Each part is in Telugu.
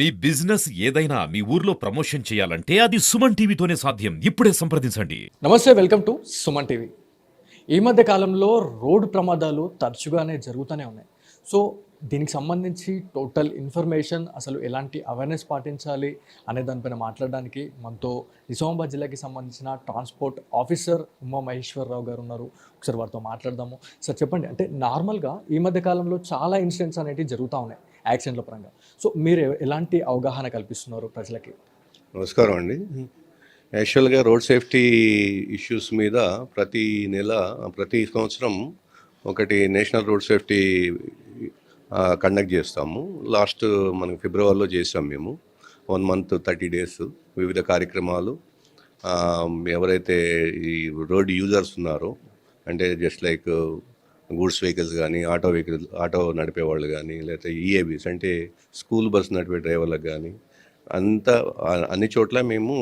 మీ బిజినెస్ ఏదైనా మీ ఊర్లో ప్రమోషన్ చేయాలంటే అది సుమన్ టీవీతోనే సాధ్యం. ఇప్పుడే సంప్రదించండి. నమస్తే, వెల్కమ్ టు సుమన్ టీవీ. ఈ మధ్య కాలంలో రోడ్డు ప్రమాదాలు తరచుగానే జరుగుతూనే ఉన్నాయి. సో దీనికి సంబంధించి టోటల్ ఇన్ఫర్మేషన్, అసలు ఎలాంటి అవేర్నెస్ పాటించాలి అనే దానిపైన మాట్లాడడానికి మనతో నిజామాబాద్ జిల్లాకి సంబంధించిన ట్రాన్స్పోర్ట్ ఆఫీసర్ ఉమా మహేశ్వరరావు గారు ఉన్నారు. ఒకసారి వారితో మాట్లాడదాము. సార్ చెప్పండి, అంటే నార్మల్గా ఈ మధ్య కాలంలో చాలా ఇన్సిడెంట్స్ అనేవి జరుగుతూ ఉన్నాయి యాక్సిడెంట్ల పరంగా. సో మీరు ఎలాంటి అవగాహన కల్పిస్తున్నారు ప్రజలకి? నమస్కారం అండి. యాక్చువల్గా రోడ్ సేఫ్టీ ఇష్యూస్ మీద ప్రతి సంవత్సరం ఒకటి నేషనల్ రోడ్ సేఫ్టీ కండక్ట్ చేస్తాము. లాస్ట్ మనకి ఫిబ్రవరిలో చేసాం మేము. 1 మంత్ 30 days వివిధ కార్యక్రమాలు. ఎవరైతే ఈ రోడ్ యూజర్స్ ఉన్నారో, అంటే జస్ట్ లైక్ గూడ్స్ వెహికల్స్ కానీ, ఆటో నడిపే వాళ్ళు కానీ, లేకపోతే ఈఏబీస్ అంటే స్కూల్ బస్ నడిపే డ్రైవర్లకు కానీ, అన్ని చోట్ల మేము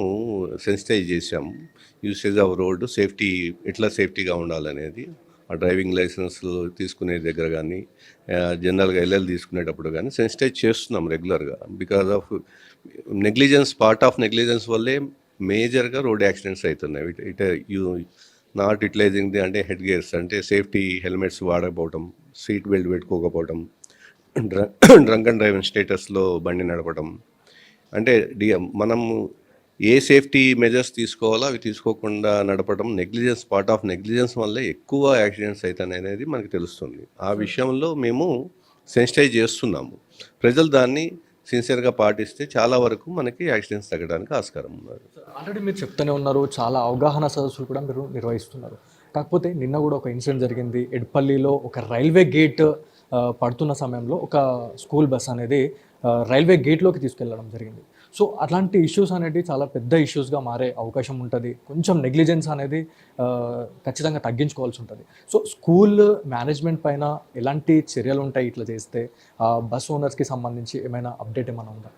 సెన్సిటైజ్ చేసాము. యూసేజ్ ఆఫ్ రోడ్డు సేఫ్టీ, ఎట్లా సేఫ్టీగా ఉండాలనేది. ఆ డ్రైవింగ్ లైసెన్స్ తీసుకునే దగ్గర కానీ, జనరల్గా ఎల్ఎల్ తీసుకునేటప్పుడు కానీ సెన్సిటైజ్ చేస్తున్నాం రెగ్యులర్గా. Because of negligence, part of negligence వల్లే మేజర్గా రోడ్ యాక్సిడెంట్స్ అవుతున్నాయి. నాట్ యూటిలైజింగ్ అంటే హెడ్ గేర్స్, అంటే సేఫ్టీ హెల్మెట్స్ వాడకపోవటం, సీట్ బెల్ట్ పెట్టుకోకపోవటం, డ్రంక్ అండ్ డ్రైవింగ్ స్టేటస్లో బండి నడపడం. అంటే మనం ఏ సేఫ్టీ మెజర్స్ తీసుకోవాలో అవి తీసుకోకుండా నడపడం, నెగ్లిజెన్స్, పార్ట్ ఆఫ్ నెగ్లిజెన్స్ వల్లే ఎక్కువ యాక్సిడెంట్స్ అవుతాయి అనేది మనకు తెలుస్తుంది. ఆ విషయంలో మేము సెన్సిటైజ్ చేస్తున్నాము. ప్రజలు దాన్ని సిన్సియర్గా పాటిస్తే చాలా వరకు మనకి యాక్సిడెంట్స్ తగ్గడానికి ఆస్కారం ఉన్నారు. ఆల్రెడీ మీరు చెప్తూనే ఉన్నారు, చాలా అవగాహన సదస్సులు కూడా మీరు నిర్వహిస్తున్నారు. కాకపోతే నిన్న కూడా ఒక ఇన్సిడెంట్ జరిగింది. ఎడ్పల్లిలో ఒక రైల్వే గేట్ పడుతున్న సమయంలో ఒక స్కూల్ బస్ అనేది రైల్వే గేట్లోకి తీసుకెళ్ళడం జరిగింది. సో అట్లాంటి ఇష్యూస్ అనేవి చాలా పెద్ద ఇష్యూస్గా మారే అవకాశం ఉంటుంది. కొంచెం నెగ్లిజెన్స్ అనేది ఖచ్చితంగా తగ్గించుకోవాల్సి ఉంటుంది. సో స్కూల్ మేనేజ్మెంట్ పైన ఎలాంటి చర్యలు ఉంటాయి ఇట్లా చేస్తే? బస్ ఓనర్స్కి సంబంధించి ఏమైనా అప్డేట్ ఏమైనా ఉందా?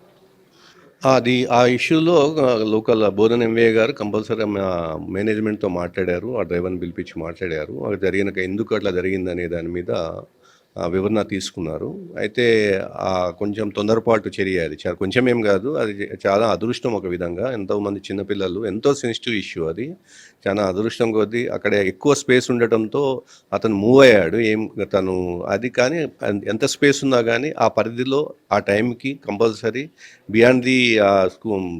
ఆ ఇష్యూలో లోకల్ బోధన్ ఎంవీఏ గారు కంపల్సరీ మేనేజ్మెంట్తో మాట్లాడారు. ఆ డ్రైవర్ని పిలిపించి మాట్లాడారు. అది ఎందుకు అట్లా జరిగిందనే దాని మీద వివరణ తీసుకున్నారు. అయితే కొంచెం తొందరపాటు చర్య అది. కొంచెం ఏం కాదు, అది చాలా అదృష్టం ఒక విధంగా. ఎంతోమంది చిన్నపిల్లలు, ఎంతో సెన్సిటివ్ ఇష్యూ అది. చాలా అదృష్టం కొద్దీ అక్కడ ఎక్కువ స్పేస్ ఉండటంతో అతను మూవ్ అయ్యాడు. అది కానీ ఎంత స్పేస్ ఉన్నా కానీ ఆ పరిధిలో ఆ టైంకి compulsory beyond the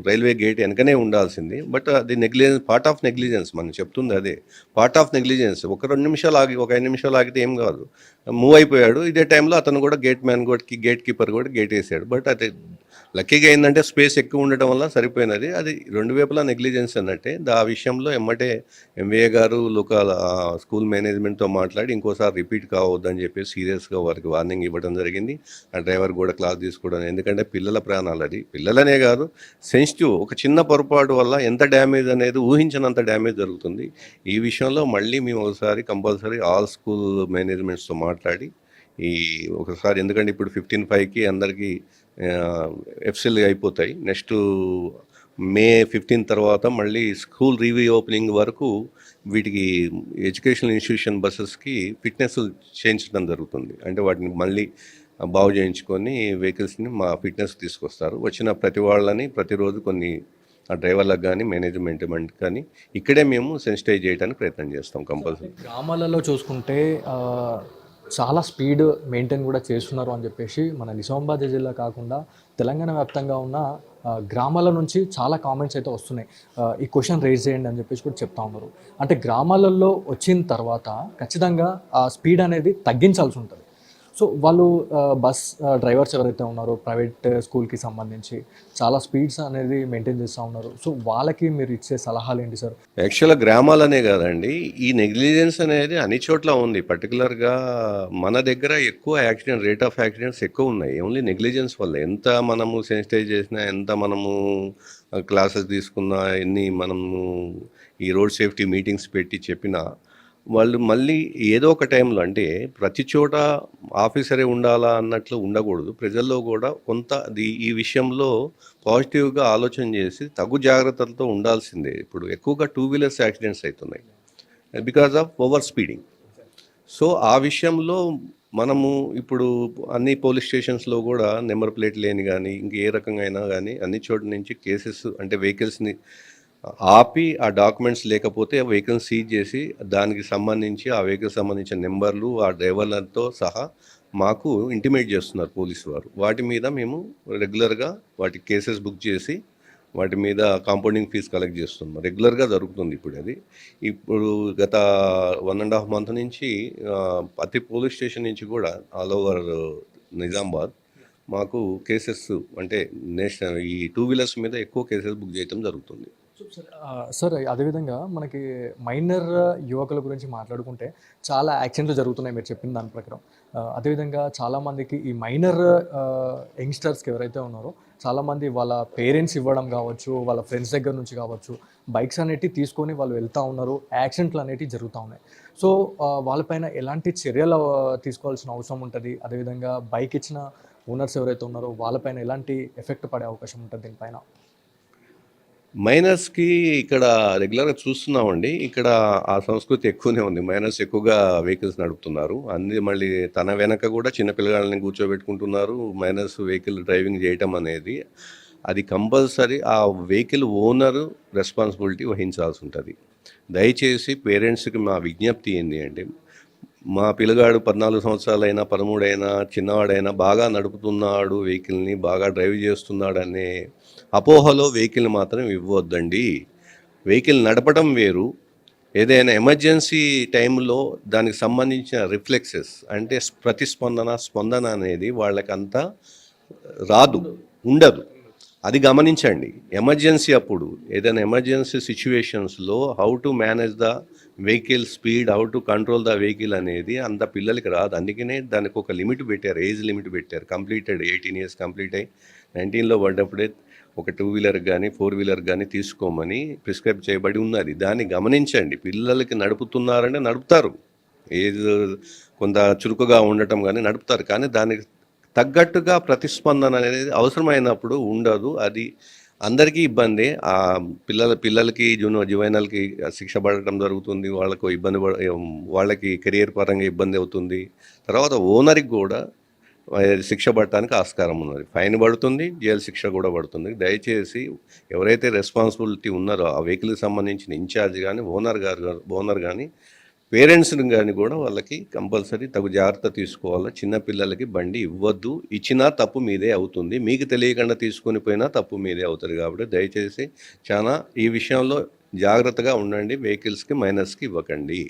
railway gate వెనకనే ఉండాల్సింది. బట్ అది నెగ్లిజెన్స్, పార్ట్ ఆఫ్ నెగ్లిజెన్స్. మనం చెప్తుంది అదే, పార్ట్ ఆఫ్ నెగ్లిజెన్స్. ఒక 5 నిమిషాలు ఆగితే ఏం కాదు, మూవ్ అయిపోయాడు. ఇదే టైంలో అతను కూడా గేట్ కీపర్ కూడా గేట్ వేసాడు. బట్ అది లక్కీగా ఏంటంటే స్పేస్ ఎక్కువ ఉండటం వల్ల సరిపోయినది. అది 2 వైపులా నెగ్లిజెన్స్ అన్నట్టే. ఆ విషయంలో ఎమ్మటే ఎంవీఏ గారు లోకల్ స్కూల్ మేనేజ్మెంట్తో మాట్లాడి ఇంకోసారి రిపీట్ కావద్దని చెప్పి సీరియస్గా వారికి వార్నింగ్ ఇవ్వడం జరిగింది. ఆ డ్రైవర్ కూడా క్లాస్ తీసుకోవడం. ఎందుకంటే పిల్లల ప్రాణాలు, అది పిల్లలనే కాదు, సెన్సిటివ్. ఒక చిన్న పొరపాటు వల్ల ఎంత డ్యామేజ్ అనేది ఊహించినంత డ్యామేజ్ జరుగుతుంది. ఈ విషయంలో మళ్ళీ మేము ఒకసారి కంపల్సరీ ఆల్ స్కూల్ మేనేజ్మెంట్స్తో మాట్లాడి ఒకసారి, ఎందుకంటే ఇప్పుడు 15/5కి అందరికీ ఎఫ్సిల్ అయిపోతాయి. నెక్స్ట్ May 15 తర్వాత మళ్ళీ స్కూల్ రీఓపెనింగ్ వరకు వీటికి ఎడ్యుకేషనల్ ఇన్స్టిట్యూషన్ బస్సెస్కి ఫిట్నెస్ చేయించడం జరుగుతుంది. అంటే వాటిని మళ్ళీ బాగు చేయించుకొని వెహికల్స్ని మా ఫిట్నెస్ తీసుకొస్తారు. వచ్చిన ప్రతి వాళ్ళని ప్రతిరోజు కొన్ని డ్రైవర్లకు కానీ మేనేజ్మెంట్ కానీ ఇక్కడే మేము సెన్సిటైజ్ చేయడానికి ప్రయత్నం చేస్తాం కంపల్సరీ. గ్రామాలలో చూసుకుంటే చాలా స్పీడ్ మెయింటైన్ కూడా చేస్తున్నారు అని చెప్పేసి మన నిజామాబాద్ జిల్లా కాకుండా తెలంగాణ వ్యాప్తంగా ఉన్న గ్రామాల నుంచి చాలా కామెంట్స్ అయితే వస్తున్నాయి. ఈ క్వశ్చన్ రేజ్ చేయండి అని చెప్పేసి కూడా చెప్తా ఉన్నారు. అంటే గ్రామాలలో వచ్చిన తర్వాత ఖచ్చితంగా ఆ స్పీడ్ అనేది తగ్గించాల్సి ఉంటుంది. సో వాళ్ళు బస్ డ్రైవర్స్ ఎవరైతే ఉన్నారో ప్రైవేట్ స్కూల్కి సంబంధించి చాలా స్పీడ్స్ అనేది మెయింటైన్ చేస్తూ ఉన్నారు. సో వాళ్ళకి మీరు ఇచ్చే సలహాలు ఏంటి సార్? యాక్చువల్గా గ్రామాలనే కాదండి, ఈ నెగ్లిజెన్స్ అనేది అన్ని చోట్ల ఉంది. పర్టికులర్గా మన దగ్గర ఎక్కువ రేట్ ఆఫ్ యాక్సిడెంట్స్ ఎక్కువ ఉన్నాయి. ఓన్లీ నెగ్లిజెన్స్ వల్ల. ఎంత మనము సెన్సిటైజ్ చేసినా, ఎంత మనము క్లాసెస్ తీసుకున్నా, మనము ఈ రోడ్ సేఫ్టీ మీటింగ్స్ పెట్టి చెప్పినా, వాళ్ళు మళ్ళీ ఏదో ఒక టైంలో, అంటే ప్రతి చోట ఆఫీసరే ఉండాలా అన్నట్లు ఉండకూడదు. ప్రజల్లో కూడా కొంత ఈ విషయంలో పాజిటివ్గా ఆలోచన చేసి తగు జాగ్రత్తలతో ఉండాల్సిందే. ఇప్పుడు ఎక్కువగా 2 వీలర్స్ యాక్సిడెంట్స్ అవుతున్నాయి because of over speeding. So ఆ విషయంలో మనము ఇప్పుడు అన్ని పోలీస్ స్టేషన్స్‌లో గూడా నంబర్ ప్లేట్ లేని గానీ, ఇంక ఏ రకంగా అయినా గానీ, అన్ని చోట్ల నుంచి కేసెస్ అంటే వెహికల్స్‌ని ఆపి, ఆ డాక్యుమెంట్స్ లేకపోతే ఆ వెహికల్‌ని సీజ్ జేసి, దానికి సంబంధించి ఆ వెహికల్‌కి సంబంధించిన నంబర్లు, ఆ డ్రైవర్లతో సహా మాకు ఇంటిమేట్ జేస్తున్నారు పోలీసు వారు. వాటి మీద మేము రెగ్యులర్‌గా వాటి కేసెస్ బుక్ చేసి, వాటి మీద కాంపౌండింగ్ ఫీజ్ కలెక్ట్ జేస్తున్నాం. రెగ్యులర్‌గా జరుగుతుంది ఇప్పుడది. ఇప్పుడు గత 1 ½ మంత్ నుంచి ప్రతి పోలీస్ స్టేషన్ నుంచి గూడా ఆల్ ఓవర్ నిజామాబాద్ మాకు కేసెస్ అంటే ఈ టూ వీలర్స్ మీద ఎక్కువ కేసెస్ బుక్ చేయటం జరుగుతుంది. సార్ అదేవిధంగా మనకి మైనర్ యువకుల గురించి మాట్లాడుకుంటే చాలా యాక్సిడెంట్లు జరుగుతున్నాయి మీరు చెప్పిన దాని ప్రకారం. అదేవిధంగా చాలామందికి ఈ మైనర్ యంగ్స్టర్స్కి ఎవరైతే ఉన్నారో చాలామంది వాళ్ళ పేరెంట్స్ ఇవ్వడం కావచ్చు, వాళ్ళ ఫ్రెండ్స్ దగ్గర నుంచి కావచ్చు, బైక్స్ అనేటివి తీసుకొని వాళ్ళు వెళ్తూ ఉన్నారు, యాక్సిడెంట్లు అనేటివి జరుగుతూ ఉన్నాయి. సో వాళ్ళపైన ఎలాంటి చర్యలు తీసుకోవాల్సిన అవసరం ఉంటుంది? అదేవిధంగా బైక్ ఇచ్చిన ఓనర్స్ ఎవరైతే ఉన్నారో వాళ్ళపైన ఎలాంటి ఎఫెక్ట్ పడే అవకాశం ఉంటుంది దీనిపైన? మైనర్స్‌కి ఇక్కడ రెగ్యులర్‌గా చూస్తున్నామండి. ఇక్కడ ఆ సంస్కృతి ఎక్కువనే ఉంది. మైనర్స్ ఎక్కువగా వెహికల్స్ నడుపుతున్నారు. అన్నీ మళ్ళీ తన వెనక గూడా చిన్న పిల్లగాళ్ళని కూర్చోబెట్టుకుంటున్నారు. మైనర్స్ వెహికల్ డ్రైవింగ్ చేయటం అనేది అది కంపల్సరీ ఆ వెహికల్ ఓనరు రెస్పాన్సిబిలిటీ వహించాల్సి ఉంటది. దయచేసి పేరెంట్స్‌కి మా విజ్ఞప్తి ఏంది అంటే, మా పిల్లగాడు 14 సంవత్సరాలైనా, 13 అయినా, చిన్నవాడైనా బాగా నడుపుతున్నాడు వెహికల్‌ని, బాగా డ్రైవ్ చేస్తున్నాడనే అపోహలో వెహికల్ మాత్రం ఇవ్వొద్దండి. వెహికల్ నడపడం వేరు. ఏదైనా ఎమర్జెన్సీ టైంలో దానికి సంబంధించిన రిఫ్లెక్సెస్ అంటే స్పందన అనేది వాళ్ళకంతా రాదు, ఉండదు. అది గమనించండి. ఎమర్జెన్సీ అప్పుడు ఏదైనా ఎమర్జెన్సీ సిచ్యువేషన్స్‌లో how to manage the vehicle speed, how to control the vehicle అనేది అంత పిల్లలకి రాదు. అందుకనే దానికి ఒక లిమిట్ పెట్టారు, ఏజ్ లిమిట్ పెట్టారు. కంప్లీటెడ్ 18 ఇయర్స్ కంప్లీట్ అయ్యి 19లో పడ్డప్పుడే ఒక 2 వీలర్ కానీ 4 వీలర్ కానీ తీసుకోమని ప్రిస్క్రైబ్ చేయబడి ఉన్నది. దాన్ని గమనించండి. పిల్లలకి నడుపుతున్నారంటే నడుపుతారు. ఏజ్ కొంత చురుకుగా ఉండటం కానీ నడుపుతారు. కానీ దానికి తగ్గట్టుగా ప్రతిస్పందన అనేది అవసరమైనప్పుడు ఉండదు. అది అందరికీ ఇబ్బందే. పిల్లలకి జువైనల్‌కి శిక్ష పడటం జరుగుతుంది. వాళ్ళకు వాళ్ళకి కెరియర్ పరంగా ఇబ్బంది అవుతుంది. తర్వాత ఓనర్‌కి కూడా శిక్ష పడటానికి ఆస్కారం ఉన్నది. ఫైన్ పడుతుంది, జైలు శిక్ష కూడా పడుతుంది. దయచేసి ఎవరైతే రెస్పాన్సిబిలిటీ ఉన్నారో ఆ వెహికల్‌కి సంబంధించిన ఇన్ఛార్జ్ కానీ, ఓనర్ కానీ, పేరెంట్స్‌ని కానీ కూడా వాళ్ళకి కంపల్సరీ తగు జాగ్రత్త తీసుకోవాలి. చిన్న పిల్లలకి బండి ఇవ్వద్దు. ఇచ్చినా తప్పు మీదే అవుతుంది. మీకు తెలియకుండా తీసుకొని పోయినా తప్పు మీదే అవుతుంది. కాబట్టి దయచేసి ఈ విషయంలో జాగ్రత్తగా ఉండండి. వెహికల్స్‌కి మైనర్స్‌కి ఇవ్వకండి.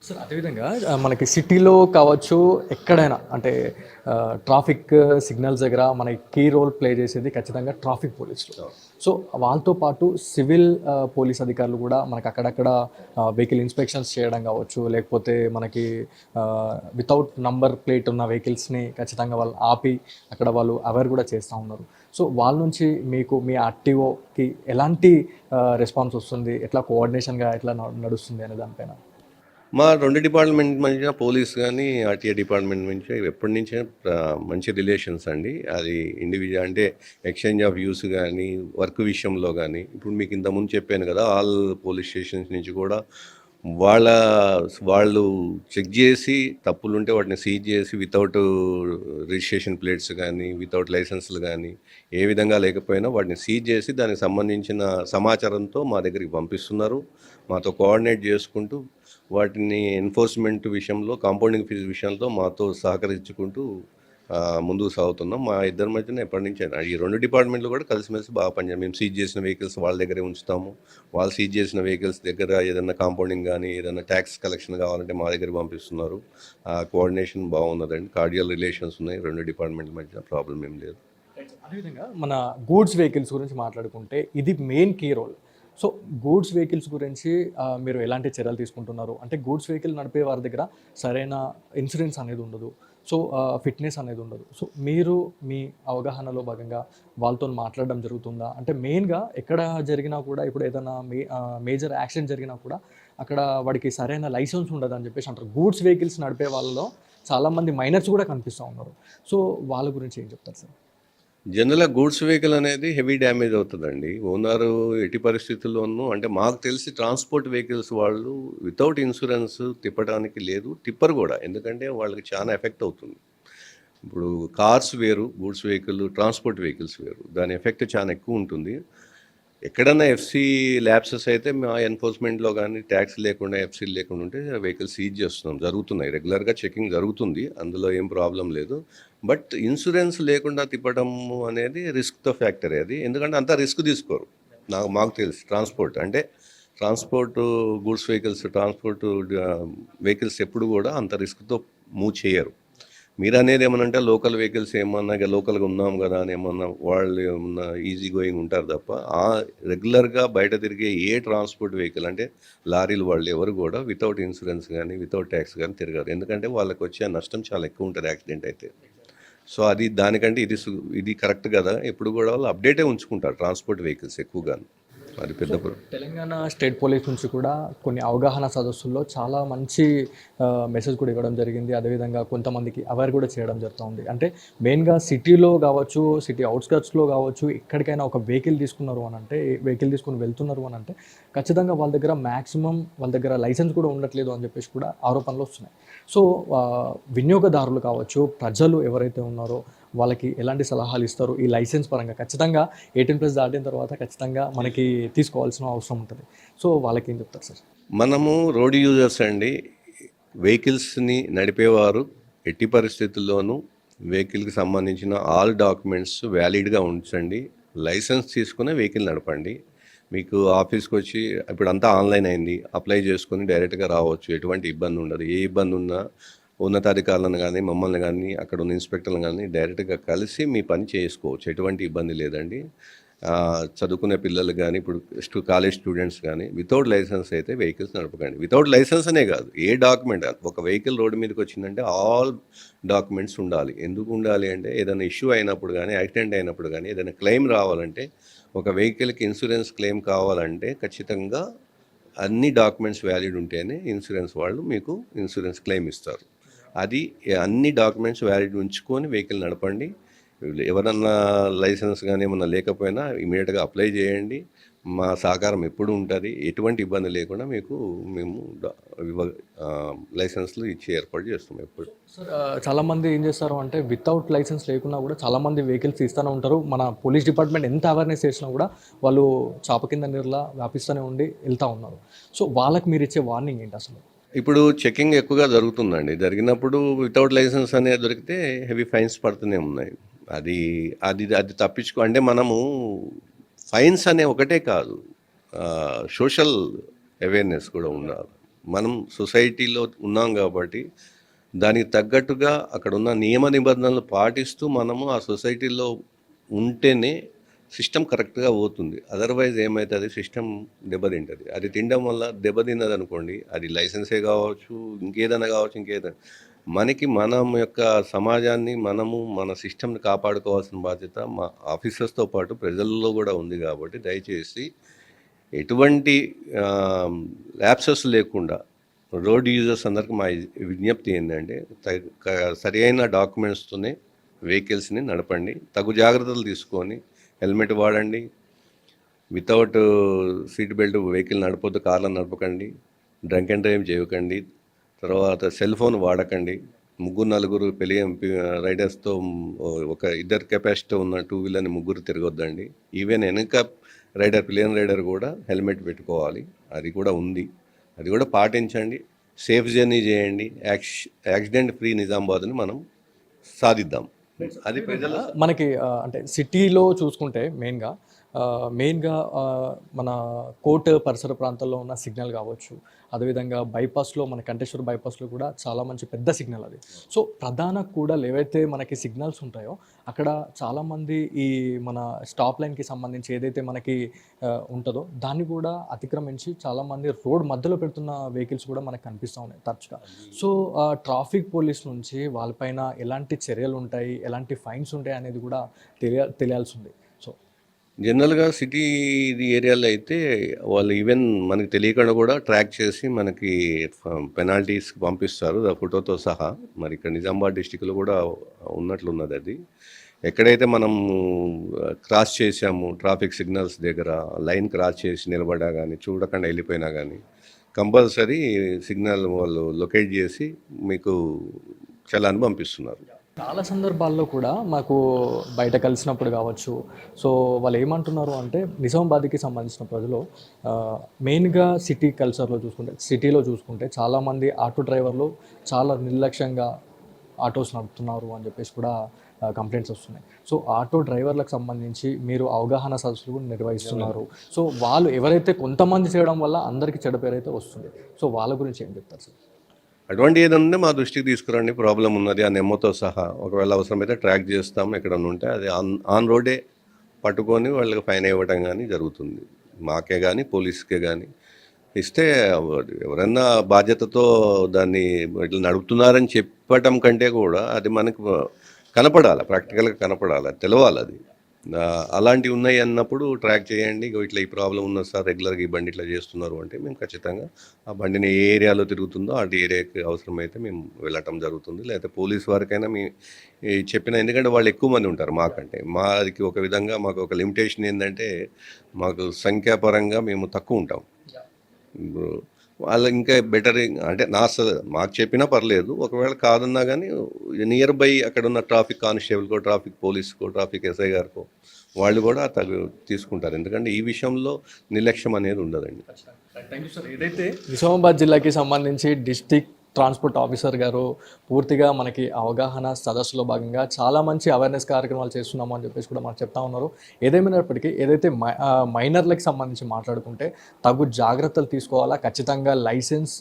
సార్ అదేవిధంగా మనకి సిటీలో కావచ్చు, ఎక్కడైనా అంటే ట్రాఫిక్ సిగ్నల్స్ దగ్గర మనకి కీ రోల్ ప్లే చేసేది ఖచ్చితంగా ట్రాఫిక్ పోలీసులు. సో వాళ్ళతో పాటు సివిల్ పోలీస్ అధికారులు కూడా మనకు అక్కడక్కడ వెహికల్ ఇన్స్పెక్షన్స్ చేయడం కావచ్చు, లేకపోతే మనకి వితౌట్ నంబర్ ప్లేట్ ఉన్న వెహికల్స్ని ఖచ్చితంగా వాళ్ళు ఆపి అక్కడ వాళ్ళు అవేర్ కూడా చేస్తూ ఉన్నారు. సో వాళ్ళ నుంచి మీకు మీ ఆర్టీఓకి ఎలాంటి రెస్పాన్స్ వస్తుంది, ఎట్లా కోఆర్డినేషన్గా ఎట్లా నడుస్తుంది అనే దానిపైన? మా 2 డిపార్ట్మెంట్ మధ్య పోలీస్ కానీ, ఆర్టీఏ డిపార్ట్మెంట్ నుంచి ఎప్పటి నుంచే మంచి రిలేషన్స్ అండి. అది ఇండివిజువల్ అంటే ఎక్స్చేంజ్ ఆఫ్ వ్యూస్ కానీ, వర్క్ విషయంలో కానీ, ఇప్పుడు మీకు ఇంతకుముందు చెప్పాను కదా, ఆల్ పోలీస్ స్టేషన్స్ నుంచి కూడా వాళ్ళు చెక్ చేసి తప్పులుంటే వాటిని సీజ్ చేసి వితౌట్ రిజిస్ట్రేషన్ ప్లేట్స్ కానీ, వితౌట్ లైసెన్స్లు కానీ, ఏ విధంగా లేకపోయినా వాటిని సీజ్ చేసి దానికి సంబంధించిన సమాచారంతో మా దగ్గరికి పంపిస్తున్నారు. మాతో కోఆర్డినేట్ చేసుకుంటూ వాటిని ఎన్ఫోర్స్మెంట్ విషయంలో, కాంపౌండింగ్ ఫీజు విషయంలో మాతో సహకరించుకుంటూ ముందుకు సాగుతున్నాం. మా ఇద్దరి మధ్యన ఎప్పటి నుంచి ఈ 2 డిపార్ట్మెంట్లు కూడా కలిసిమెలిసి బాగా పనిచేయాలి. మేము సీజ్ చేసిన వెహికల్స్ వాళ్ళ దగ్గరే ఉంచుతాము. వాళ్ళు సీజ్ చేసిన వెహికల్స్ దగ్గర ఏదైనా కాంపౌండింగ్ కానీ, ఏదైనా ట్యాక్స్ కలెక్షన్ కావాలంటే మా దగ్గరికి పంపిస్తున్నారు. కోఆర్డినేషన్ బాగున్నదండి. కార్డియల్ రిలేషన్స్ ఉన్నాయి 2 డిపార్ట్మెంట్ల మధ్య. ప్రాబ్లం ఏం లేదు. అదేవిధంగా మన గూడ్స్ వెహికల్స్ గురించి మాట్లాడుకుంటే ఇది main key role. So goods vehicles గురించి మీరు ఎలాంటి చర్యలు తీసుకుంటున్నారు? అంటే గూడ్స్ వెహికల్ నడిపే వారి దగ్గర సరైన ఇన్సూరెన్స్ అనేది ఉండదు. సో ఫిట్నెస్ అనేది ఉండదు. సో మీరు మీ అవగాహనలో భాగంగా వాళ్ళతో మాట్లాడడం జరుగుతుందా? అంటే మెయిన్గా ఎక్కడ జరిగినా కూడా ఇప్పుడు ఏదైనా మేజర్ యాక్సిడెంట్ జరిగినా కూడా అక్కడ వాడికి సరైన లైసెన్స్ ఉండదు అని చెప్పేసి అంటారు. గూడ్స్ వెహికల్స్ నడిపే వాళ్ళలో చాలామంది మైనర్స్ కూడా కనిపిస్తూ ఉన్నారు. సో వాళ్ళ గురించి ఏం చెప్తారు సార్? జనరల్‌గా గూడ్స్ వెహికల్ అనేది హెవీ డ్యామేజ్ అవుతదండి. ఓనరు ఎట్టి పరిస్థితుల్లోనూ అంటే మాకు తెలిసి ట్రాన్స్‌పోర్ట్ వెహికల్స్ వాళ్ళు వితౌట్ ఇన్సూరెన్స్ తిప్పడానికి లేదు. తిప్పరు గూడా. ఎందుకంటే వాళ్ళకి చాలా ఎఫెక్ట్ అవుతుంది. ఇప్పుడు కార్స్ వేరు, గూడ్స్ వెహికల్, ట్రాన్స్‌పోర్ట్ వెహికల్స్ వేరు. దాని ఎఫెక్ట్ చాలా ఎక్కువుంటుంది. ఎక్కడన్నా ఎఫ్‌సీ ల్యాప్సెస్ అయితే మా ఎన్ఫోర్స్‌మెంట్‌లో గానీ ట్యాక్స్ లేకుండా, ఎఫ్‌సీలు లేకుండా ఉంటే వెహికల్ సీజ్ చేస్తున్నాం. జరుగుతున్నాయి. రెగ్యులర్‌గా చెకింగ్ జరుగుతుంది. అందులో ఏం ప్రాబ్లమ్ లేదు. బట్ ఇన్సూరెన్స్ లేకుండా తిప్పడము అనేది రిస్క్‌తో ఫ్యాక్టరే అది. ఎందుకంటే అంత రిస్క్ తీసుకోరు. మాకు తెలుసు ట్రాన్స్‌పోర్ట్ అంటే transport goods vehicles, transport vehicles ఎప్పుడు గూడా అంత రిస్క్‌తో మూవ్ చేయరు. మీరనేది ఏమనంటే లోకల్ వెహికల్స్ ఏమన్నా ఇక లోకల్‌గా ఉన్నాం గదా! అని ఏమన్నా వాళ్ళు ఏమన్నా ఈజీ గోయింగ్ ఉంటారు తప్ప, రెగ్యులర్‌గా బయట తిరిగే ఏ ట్రాన్స్‌పోర్ట్ వెహికల్ అంటే లారీలు వాళ్ళు ఎవరు గూడా వితౌట్ ఇన్సూరెన్స్ గానీ, వితౌట్ ట్యాక్స్ గానీ తిరగరు. ఎందుకంటే వాళ్ళకొచ్చే నష్టం చాలా ఎక్కువ ఉంటది యాక్సిడెంట్ అయితే. సో, అది దానికంటే ఇది కరెక్ట్ గదా! ఎప్పుడు గూడా వాళ్ళు అప్డేటే ఉంచుకుంటారు ట్రాన్స్‌పోర్ట్ వెహికల్స్ ఎక్కువగాను. అది పెద్ద తెలంగాణ స్టేట్ పోలీస్ నుంచి కూడా కొన్ని అవగాహన సదస్సుల్లో చాలా మంచి మెసేజ్ కూడా ఇవ్వడం జరిగింది. అదేవిధంగా కొంతమందికి అవేర్ కూడా చేయడం జరుగుతూ ఉంది. అంటే మెయిన్‌గా సిటీలో కావచ్చు, సిటీ ఔట్‌స్కర్ట్స్‌లో కావచ్చు, ఎక్కడికైనా ఒక వెహికల్ తీసుకున్నారు అని అంటే, వెహికల్ తీసుకొని వెళ్తున్నారు అని అంటే ఖచ్చితంగా వాళ్ళ దగ్గర మ్యాక్సిమం వాళ్ళ దగ్గర లైసెన్స్ కూడా ఉండట్లేదు అని చెప్పేసి కూడా ఆరోపణలు వస్తున్నాయి. సో, వినియోగదారులు కావచ్చు, ప్రజలు ఎవరైతే ఉన్నారో వాళ్ళకి ఎలాంటి సలహాలు ఇస్తారు? ఈ లైసెన్స్ పరంగా ఖచ్చితంగా 18+ దాటిన తర్వాత ఖచ్చితంగా మనకి తీసుకోవాల్సిన అవసరం ఉంటది. సో, వాళ్ళకేం చెప్తారు సార్? మనము రోడ్ యూజర్స్ అండి. వెహికల్స్‌ని నడిపేవారు ఎట్టి పరిస్థితుల్లోనూ వెహికల్‌కి సంబంధించిన ఆల్ డాక్యుమెంట్స్ వ్యాలిడ్‌గా ఉంచండి. లైసెన్స్ తీసుకునే వెహికల్ నడపండి. మీకు ఆఫీస్‌కొచ్చి ఇప్పుడంతా ఆన్‌లైన్ అయింది. అప్లై చేసుకొని డైరెక్ట్‌గా రావచ్చు. ఎటువంటి ఇబ్బంది ఉండదు. ఏ ఇబ్బంది ఉన్నా ఉన్నతాధికారులను గానీ, మమ్మల్ని గానీ, అక్కడ ఉన్న ఇన్స్‌పెక్టర్‌లను గానీ డైరెక్ట్‌గా కలిసి మీ పని చేసుకోవచ్చు. ఎటువంటి ఇబ్బంది లేదండి. చదువుకునే పిల్లలు గానీ, ఇప్పుడు కాలేజ్ స్టూడెంట్స్ గానీ వితౌట్ లైసెన్స్ అయితే వెహికల్స్ నడపకండి. వితౌట్ లైసెన్స్ అనే కాదు, ఏ డాక్యుమెంట్ ఒక వెహికల్ రోడ్డు మీదకొచ్చిందంటే ఆల్ డాక్యుమెంట్స్ ఉండాలి. ఎందుకు ఉండాలి అంటే ఏదైనా ఇష్యూ అయినప్పుడు గానీ, యాక్సిడెంట్ అయినప్పుడు గానీ, ఏదైనా క్లెయిమ్ రావాలంటే ఒక వెహికల్‌కి ఇన్సూరెన్స్ క్లెయిమ్ కావాలంటే ఖచ్చితంగా అన్ని డాక్యుమెంట్స్ వ్యాలిడ్ ఉంటేనే ఇన్సూరెన్స్ వాళ్ళు మీకు ఇన్సూరెన్స్ క్లెయిమ్ ఇస్తారు. అది అన్ని డాక్యుమెంట్స్ వ్యాలిడ్ ఉంచుకొని వెహికల్ నడపండి. ఎవరన్నా లైసెన్స్ గానీ ఏమన్నా లేకపోయినా ఇమ్మీడియట్‌గా అప్లై చేయండి. మా సహకారం ఎప్పుడూ ఉంటది. ఎటువంటి ఇబ్బంది లేకుండా మేము లైసెన్స్‌లు ఇచ్చి ఏర్పాటు చేస్తాం ఎప్పుడు. సార్, చాలామంది ఏం చేస్తారు అంటే వితౌట్ లైసెన్స్ లేకున్నా కూడా చాలామంది వెహికల్స్ ఇస్తూనే ఉంటారు. మన పోలీస్ డిపార్ట్మెంట్ ఎంత అవేర్‌నెస్ చేసినా కూడా వాళ్ళు చాప కింద నీరులా వ్యాపిస్తూనే ఉండి వెళ్తా ఉన్నారు. సో, వాళ్ళకి మీరిచ్చే వార్నింగ్ ఏంటి అసలు? ఇప్పుడు చెకింగ్ ఎక్కువగా జరుగుతుందండి. జరిగినప్పుడు వితౌట్ లైసెన్స్ అనేది దొరికితే హెవీ ఫైన్స్ పడుతూనే ఉన్నాయి. అది అది అంటే మనము ఫైన్స్ అనే ఒకటే కాదు. సోషల్ అవేర్‌నెస్ కూడా ఉండాలి. మనం సొసైటీలో ఉన్నాం కాబట్టి దానికి తగ్గట్టుగా అక్కడున్న నియమ నిబంధనలు పాటిస్తూ మనము ఆ సొసైటీలో ఉంటేనే సిస్టమ్ కరెక్ట్‌గా పోతుంది. అదర్‌వైజ్ ఏమైతది, సిస్టమ్ దెబ్బతింటది. అది తినడం వల్ల దెబ్బతిన్నదనుకోండి, అది లైసెన్సే కావచ్చు, ఇంకేదైనా కావచ్చు, మనకి మనం యొక్క సమాజాన్ని మనము మన సిస్టమ్‌ని కాపాడుకోవాల్సిన బాధ్యత మా ఆఫీసర్స్‌తో పాటు ప్రజల్లో కూడా ఉంది కాబట్టి దయచేసి ఎటువంటి ల్యాప్సెస్ లేకుండా రోడ్ యూజర్స్ అందరికి మా విజ్ఞప్తి ఏంటంటే సరియైన డాక్యుమెంట్స్తోనే వెహికల్స్‌ని నడపండి. తగు జాగ్రత్తలు తీసుకొని హెల్మెట్ వాడండి. వితౌట్ సీట్ బెల్ట్ వెహికల్ నడపొద్దు, కార్లను నడపకండి. డ్రంక్ అండ్ డ్రైవ్ చేయకండి. తర్వాత సెల్ ఫోన్ వాడకండి. ముగ్గురు నలుగురు రైడర్స్తో ఒక ఇద్దరు కెపాసిటీ ఉన్న టూ వీలర్ని ముగ్గురు తిరగొద్దండి. ఈవెన్ వెనక పిలియన్ రైడర్ కూడా హెల్మెట్ పెట్టుకోవాలి. అది కూడా ఉంది. అది కూడా పాటించండి. సేఫ్ జర్నీ చేయండి. యాక్సిడెంట్ ఫ్రీ నిజామాబాద్ని మనం సాధిద్దాం. అది ప్రజల మనకి అంటే సిటీలో చూసుకుంటే మెయిన్‌గా మన కోర్ట్ పరిసర ప్రాంతాల్లో ఉన్న సిగ్నల్ కావచ్చు, అదేవిధంగా బైపాస్‌లో మన కంటేశ్వర్ బైపాస్‌లో కూడా చాలా మంచి పెద్ద సిగ్నల్ అది. సో, ప్రధాన కూడలు ఏవైతే మనకి సిగ్నల్స్ ఉంటాయో అక్కడ చాలామంది ఈ మన స్టాప్ లైన్‌కి సంబంధించి ఏదైతే మనకి ఉంటదో దాన్ని కూడా అతిక్రమించి చాలామంది రోడ్ మధ్యలో పెడుతున్న వెహికల్స్ కూడా మనకు కనిపిస్తూ ఉన్నాయి తరచుగా. సో, ట్రాఫిక్ పోలీస్ నుంచి వాళ్ళపైన ఎలాంటి చర్యలు ఉంటాయి, ఎలాంటి ఫైన్స్ ఉంటాయి అనేది కూడా తెలియాల్సి ఉంది. సో, జనరల్‌గా సిటీ ఏరియాలో అయితే వాళ్ళు ఈవెన్ మనకు తెలియకుండా కూడా ట్రాక్ చేసి మనకి పెనాల్టీస్‌కి పంపిస్తారు ఫోటోతో సహా. మరి ఇక్కడ నిజామాబాద్ డిస్ట్రిక్ట్‌లో కూడా ఉన్నట్లున్నది అది. ఎక్కడైతే మనం క్రాస్ చేసాము ట్రాఫిక్ సిగ్నల్స్ దగ్గర లైన్ క్రాస్ చేసి నిలబడా కానీ చూడకుండా వెళ్ళిపోయినా కానీ కంపల్సరీ సిగ్నల్ వాళ్ళు లొకేట్ చేసి మీకు చలాన్ని పంపిస్తున్నారు. చాలా సందర్భాల్లో కూడా మాకు బయట కలిసినప్పుడు కావచ్చు, సో వాళ్ళు ఏమంటున్నారు అంటే నిజామాబాద్కి సంబంధించిన ప్రజలు మెయిన్గా సిటీ కల్చర్లో చూసుకుంటే, సిటీలో చూసుకుంటే చాలామంది ఆటో డ్రైవర్లు చాలా నిర్లక్ష్యంగా ఆటోస్ నడుపుతున్నారు అని చెప్పేసి కూడా కంప్లైంట్స్ వస్తున్నాయి. సో ఆటో డ్రైవర్లకు సంబంధించి మీరు అవగాహన సదస్సులు కూడా నిర్వహిస్తున్నారు. సో వాళ్ళు ఎవరైతే కొంతమంది చేయడం వల్ల అందరికీ చెడ్డ పేరు అయితే వస్తుంది. సో వాళ్ళ గురించి ఏం చెప్తారు సార్? అటువంటి ఏదన్నా మా దృష్టికి తీసుకురండి, ప్రాబ్లం ఉన్నది ఆ నెమ్మతో సహా. ఒకవేళ అవసరమైతే ట్రాక్ చేస్తాం, ఎక్కడన్నా ఉంటే అది ఆన్ రోడే పట్టుకొని వాళ్ళకి ఫైన్ ఇవ్వడం కానీ జరుగుతుంది. మాకే కానీ పోలీస్కే కానీ ఇస్తే ఎవరన్నా బాధ్యతతో దాన్ని ఇట్లా నడుపుతున్నారని చెప్పటం కంటే కూడా అది మనకు కనపడాలి, ప్రాక్టికల్గా కనపడాలి, తెలవాలి అది. అలాంటివి ఉన్నాయి అన్నప్పుడు ట్రాక్ చేయండి, ఇట్లా ఈ ప్రాబ్లం ఉన్నది సార్, రెగ్యులర్గా ఈ బండి ఇట్లా చేస్తున్నారు అంటే మేము ఖచ్చితంగా ఆ బండిని ఏ ఏరియాలో తిరుగుతుందో ఆ ఏరియాకి అవసరమైతే మేము వెళ్ళటం జరుగుతుంది. లేకపోతే పోలీస్ వారికైనా మీ చెప్పిన, ఎందుకంటే వాళ్ళు ఎక్కువ మంది ఉంటారు మాకంటే. మాది ఒక విధంగా మాకు ఒక లిమిటేషన్ ఏంటంటే మాకు సంఖ్యాపరంగా మేము తక్కువ ఉంటాం. వాళ్ళు ఇంకా బెటర్ అంటే మాకు చెప్పినా పర్లేదు, ఒకవేళ కాదన్నా కానీ నియర్ బై అక్కడ ఉన్న ట్రాఫిక్ కానిస్టేబుల్కో, ట్రాఫిక్ పోలీసుకో, ట్రాఫిక్ ఎస్ఐ గారికో వాళ్ళు కూడా తీసుకుంటారు. ఎందుకంటే ఈ విషయంలో నిర్లక్ష్యం అనేది ఉండదండి. Thank you sir. ఏదైతే నిజామాబాద్ జిల్లాకి సంబంధించి డిస్టిక్ ట్రాన్స్పోర్ట్ ఆఫీసర్ గారు పూర్తిగా మనకి అవగాహన సదస్సులో భాగంగా చాలా మంచి అవేర్నెస్ కార్యక్రమాలు చేస్తున్నాము అని చెప్పేసి కూడా మనకు చెప్తా ఉన్నారు. ఏదేమైనప్పటికీ ఏదైతే మైనర్లకు సంబంధించి మాట్లాడుకుంటే తగు జాగ్రత్తలు తీసుకోవాలా, ఖచ్చితంగా లైసెన్స్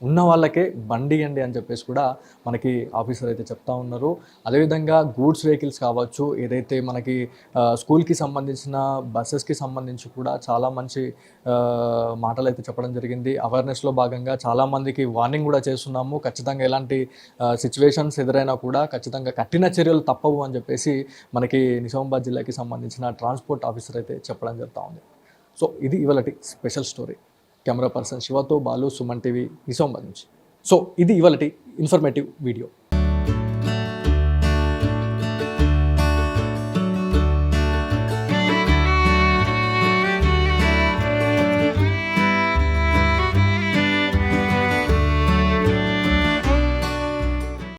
ఉన్న వాళ్ళకే బండి ఇవ్వండి అని చెప్పేసి కూడా మనకి ఆఫీసర్ అయితే చెప్తా ఉన్నారు. అదేవిధంగా గూడ్స్ వెహికల్స్ కావచ్చు, ఏదైతే మనకి స్కూల్కి సంబంధించిన బస్సెస్కి సంబంధించి కూడా చాలా మంచి మాటలు అయితే చెప్పడం జరిగింది. అవేర్నెస్లో భాగంగా చాలామందికి వార్నింగ్ కూడా చేస్తున్నాము. ఖచ్చితంగా ఎలాంటి సిచ్యువేషన్స్ ఎదురైనా కూడా ఖచ్చితంగా కఠిన చర్యలు తప్పవు అని చెప్పేసి మనకి నిజామాబాద్ జిల్లాకి సంబంధించిన ట్రాన్స్పోర్ట్ ఆఫీసర్ అయితే చెప్పడం జరుగుతూ ఉంది. సో ఇది ఇవాళటి స్పెషల్ స్టోరీ. కెమెరా పర్సన్ శివతో బాలు, సుమన్ టీవీ, నిజామాబాద్ నుంచి. సో ఇది ఇవాళటి ఇన్ఫర్మేటివ్ వీడియో.